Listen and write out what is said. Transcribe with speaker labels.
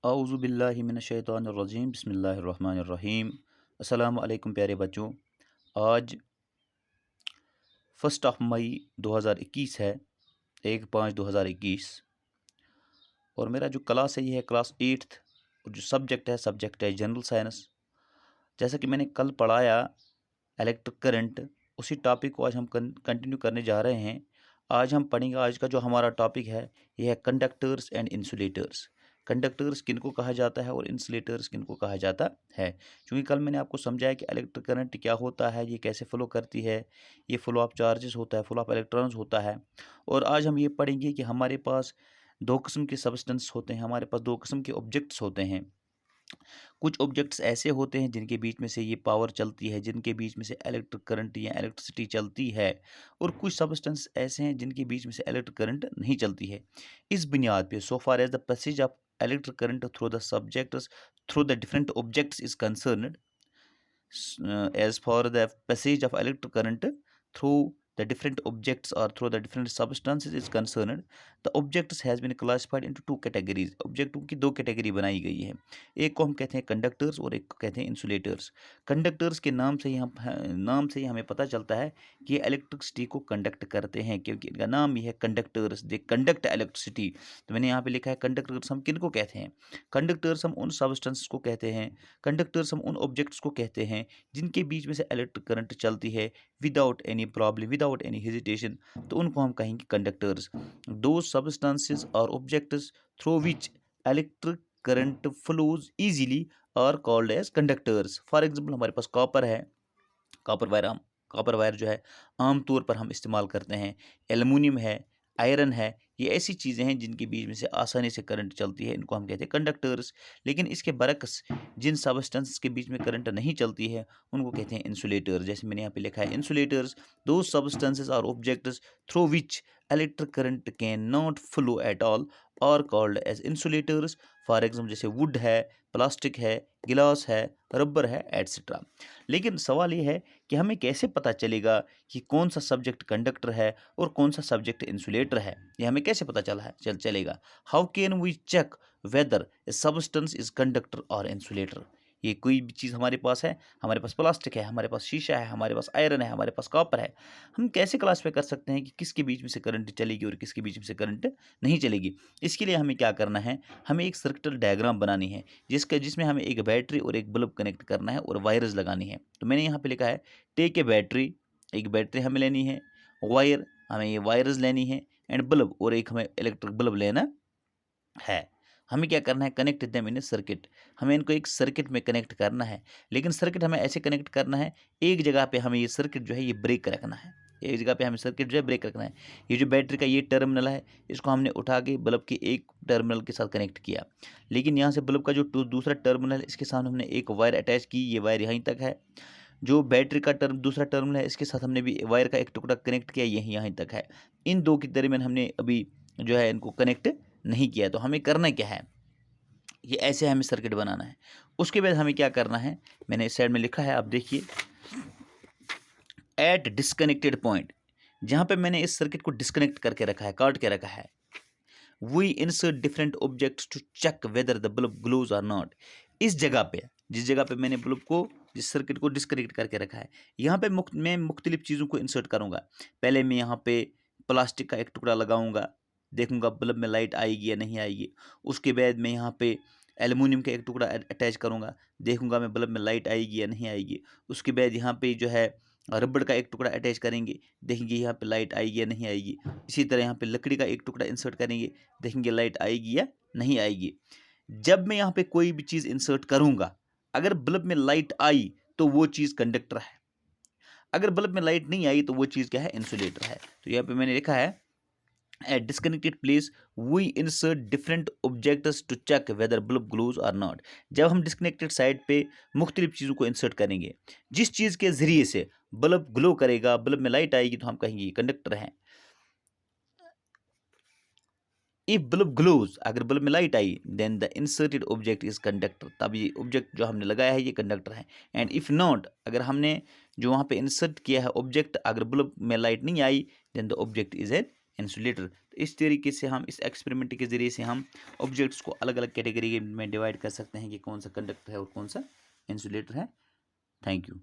Speaker 1: आऊज़ु बिल्लाहि मिनश्शैतानिर्रजीम बिस्मिल्लाहिर्रहमानिर्रहीम। अस्सलामु अलैकुम प्यारे बच्चों। आज 1 मई 2021 है, 1/5/2021। और मेरा जो क्लास है ये है क्लास 8th। और जो सब्जेक्ट है जनरल साइंस। जैसा कि मैंने कल पढ़ाया इलेक्ट्रिक करंट, उसी टॉपिक को आज हम कंटिन्यू करने जा रहे हैं। आज हम पढ़ेंगे, आज का जो हमारा टॉपिक है यह है कंडक्टर्स एंड इंसुलेटर्स। कंडक्टर्स किनको कहा जाता है और इंसुलेटर्स किनको कहा जाता है। क्योंकि कल मैंने आपको समझाया कि इलेक्ट्रिक करंट क्या होता है, ये कैसे फ्लो करती है, ये फ्लो ऑफ चार्जेस होता है, फ्लो ऑफ इलेक्ट्रॉन्स होता है। और आज हम ये पढ़ेंगे कि हमारे पास दो किस्म के सब्सटेंस होते हैं, हमारे पास दो किस्म के ऑब्जेक्ट्स होते हैं। कुछ ऑब्जेक्ट्स ऐसे होते हैं जिनके बीच में से ये पावर चलती है, जिनके बीच में से इलेक्ट्रिक करंट या इलेक्ट्रिसिटी चलती है। और कुछ सब्सटेंस ऐसे हैं जिनके बीच में से इलेक्ट्रिक करंट नहीं चलती है। इस बुनियाद पे so far as the passage of electric current through the subjects through the different objects is concerned, as for the passage of electric current through the different objects or through the different substances is concerned, the objects has been classified into two categories। ऑब्जेक्टों की दो category बनाई गई है। एक को हम कहते हैं कंडक्टर्स और एक को कहते हैं इंसुलेटर्स। कंडक्टर्स के नाम से ही हमें पता चलता है कि ये इलेक्ट्रिसिटी को कंडक्ट करते हैं, क्योंकि इनका नाम ही है कंडक्टर्स, दे कंडक्ट इलेक्ट्रिसिटी। तो मैंने यहाँ पे लिखा है कंडक्टर्स हम किनको कहते हैं। कंडक्टर्स हम उन सब्सटेंस को कहते हैं, कंडक्टर्स हम उन ऑब्जेक्ट्स को कहते हैं जिनके बीच में से इलेक्ट्रिक करंट चलती है without any problem, without any hesitation. तो उनको हम कहेंगे कंडक्टर्स। दो सब्सटेंसेस और objects through which electric current flows easily are called as conductors. For example हमारे पास कॉपर है, कॉपर वायर जो है आमतौर पर हम इस्तेमाल करते हैं। एल्युमिनियम है, आयरन है, ये ऐसी चीज़ें हैं जिनके बीच में से आसानी से करंट चलती है, इनको हम कहते हैं कंडक्टर्स। लेकिन इसके बरक्स जिन सब्सटेंस के बीच में करंट नहीं चलती है उनको कहते हैं इंसुलेटर। जैसे मैंने यहाँ पे लिखा है इंसुलेटर्स दो सब्सटेंसेस और objects through which electric current can not flow at all और called as insulators. For example जैसे वुड है, प्लास्टिक है, गिलास है, रबर है, एट्सेट्रा। लेकिन सवाल ये है कि हमें कैसे पता चलेगा कि कौन सा सब्जेक्ट कंडक्टर है और कौन सा सब्जेक्ट इंसुलेटर है। ये हमें कैसे पता चलेगा। How can we check whether a substance is conductor और इंसुलेटर। ये कोई भी चीज़ हमारे पास है, हमारे पास प्लास्टिक है, हमारे पास शीशा है, हमारे पास आयरन है, हमारे पास कॉपर है, हम कैसे क्लासीफाई कर सकते हैं कि किसके बीच में से करंट चलेगी और किसके बीच में से करंट नहीं चलेगी। इसके लिए हमें क्या करना है, हमें एक सर्किटल डायग्राम बनानी है जिसमें हमें एक बैटरी और एक बल्ब कनेक्ट करना है और वायर्स लगानी है। तो मैंने यहाँ पे लिखा है टेक ए बैटरी, एक बैटरी हमें लेनी है, वायर हमें ये वायर्स लेनी है, एंड बल्ब और एक हमें इलेक्ट्रिक बल्ब लेना है। हमें क्या करना है, connect them in A circuit. हमें इनको एक सर्किट में कनेक्ट करना है। लेकिन सर्किट हमें ऐसे कनेक्ट करना है, एक जगह पे हमें ये सर्किट जो है ये ब्रेक रखना है, एक जगह पे हमें सर्किट जो है ब्रेक रखना है। ये जो बैटरी का ये टर्मिनल है इसको हमने उठा के बल्ब के एक टर्मिनल के साथ कनेक्ट किया। लेकिन यहाँ से बल्ब का जो दूसरा टर्मिनल है इसके साथ हमने एक वायर अटैच की, ये वायर यहीं तक है। जो बैटरी का दूसरा टर्मिनल है इसके साथ हमने भी वायर का एक टुकड़ा कनेक्ट किया, यहीं तक है। इन दो के दरमियान हमने अभी जो है इनको कनेक्ट नहीं किया। तो हमें करना क्या है, ये ऐसे हमें सर्किट बनाना है। उसके बाद हमें क्या करना है, मैंने इस साइड में लिखा है, आप देखिए एट डिस्कनेक्टेड पॉइंट, जहाँ पे मैंने इस सर्किट को डिस्कनेक्ट करके रखा है, काट के रखा है, we insert different objects to check whether the bulb glows और नॉट। इस जगह पे, जिस जगह पे मैंने बल्ब को, जिस सर्किट को डिस्कनेक्ट करके रखा है, यहाँ पे मैं मुख्तलिफ चीज़ों को इंसर्ट करूँगा। पहले मैं यहाँ पे प्लास्टिक का एक टुकड़ा लगाऊंगा, देखूंगा बल्ब में लाइट आएगी या नहीं आएगी। उसके बाद मैं यहाँ पे एल्युमिनियम का एक टुकड़ा अटैच करूँगा, देखूंगा मैं बल्ब में लाइट आएगी या नहीं आएगी। उसके बाद यहाँ पे जो है रबड़ का एक टुकड़ा अटैच करेंगे, देखेंगे यहाँ पे लाइट आएगी या नहीं आएगी। इसी तरह यहाँ पे लकड़ी का एक टुकड़ा इंसर्ट करेंगे, देखेंगे लाइट आएगी या नहीं आएगी। जब मैं यहाँ पे कोई भी चीज़ इंसर्ट करूँगा, अगर बल्ब में लाइट आई तो वो चीज़ कंडक्टर है, अगर बल्ब में लाइट नहीं आई तो वो चीज़ क्या है, इंसुलेटर है। तो यहाँ पे मैंने लिखा है at disconnected place we insert different objects to check whether bulb glows or not। जब हम डिस्कनेक्टेड साइड पे मुख्तलिफ चीज़ों को इंसर्ट करेंगे, जिस चीज़ के ज़रिए से बल्ब ग्लो करेगा, बल्ब में लाइट आएगी, तो हम कहेंगे कंडक्टर है। इफ बल्ब ग्लोज, अगर बल्ब में लाइट आई, then the inserted object is conductor, तब ये ऑब्जेक्ट जो हमने लगाया है ये कंडक्टर है। एंड इफ नॉट, अगर हमने जो वहाँ पे इंसर्ट किया है ऑब्जेक्ट, अगर बल्ब में लाइट नहीं आई, then the object is an insulator. इस तरीके से हम इस एक्सपेरिमेंट के ज़रिए से हम ऑब्जेक्ट्स को अलग अलग कैटेगरी में डिवाइड कर सकते हैं कि कौन सा कंडक्टर है और कौन सा इंसुलेटर है। Thank you.